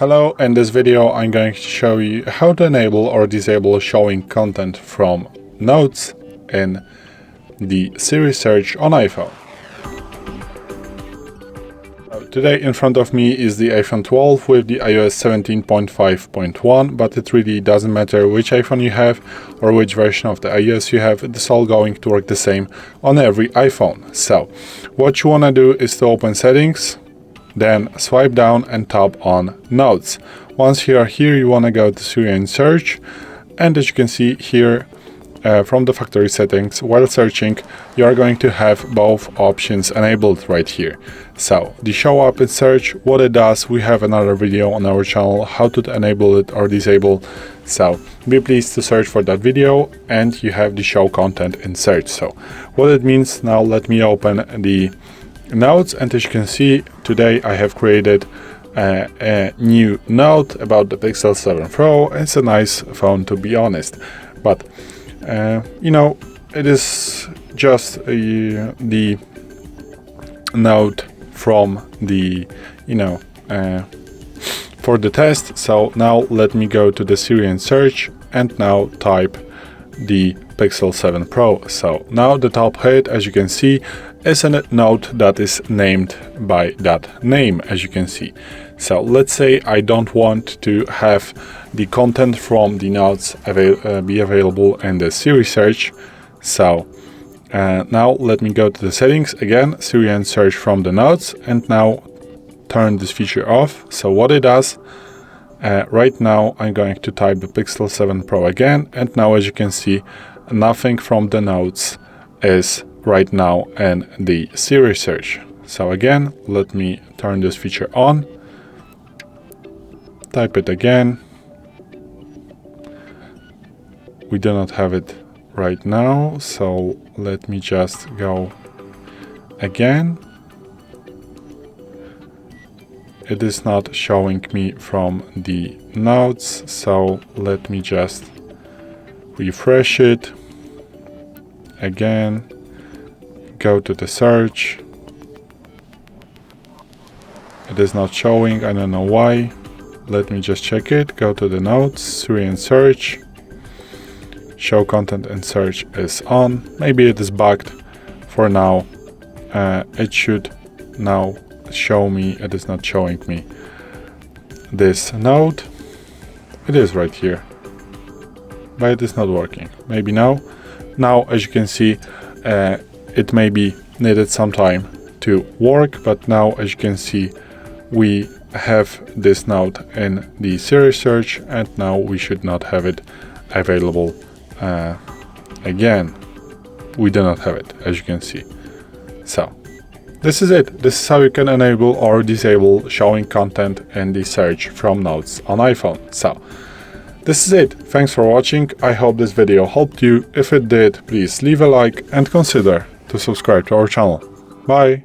Hello, in this video I'm going to show you how to enable or disable showing content from notes in the Siri Search on iPhone. Today in front of me is the iPhone 12 with the iOS 17.5.1, but it really doesn't matter which iPhone you have or which version of the iOS you have, it's all going to work the same on every iPhone. So what you want to do is to open Settings, then swipe down and tap on Notes. Once you are here, you want to go to Siri Search, and as you can see here from the factory settings, while searching, you are going to have both options enabled right here. So the show up in search, what it does, we have another video on our channel how to enable it or disable. So be pleased to search for that video, and you have the show content in search. So what it means, now let me open the notes, and as you can see, today I have created a new note about the Pixel 7 Pro. It's a nice phone, to be honest, but it is just the note from the for the test. So now let me go to the Siri Search and now type the Pixel 7 Pro. So now the top hit, as you can see, is a note that is named by that name, as you can see. So let's say I don't want to have the content from the notes be available in the Siri Search. So now let me go to the settings again, Siri Search from the notes, and now turn this feature off. So what it does, right now I'm going to type the Pixel 7 Pro again, and now as you can see, nothing from the notes is right now in the Siri Search. So again, let me turn this feature on, type it again. We do not have it right now, so let me just go again. It is not showing me from the notes, so let me just refresh it again, go to the search. It is not showing, I don't know why. Let me just check it, go to the notes, Siri Search, show content and search is on. Maybe it is bugged for now. It should now show me. It is not showing me this note. It is right here, but it is not working. Maybe now. Now, as you can see, it maybe needed some time to work, but now, as you can see, we have this note in the Siri Search, and now we should not have it available again. We do not have it, as you can see. So this is it. This is how you can enable or disable showing content in the search from notes on iPhone. So this is it. Thanks for watching. I hope this video helped you. If it did, please leave a like and consider to subscribe to our channel. Bye.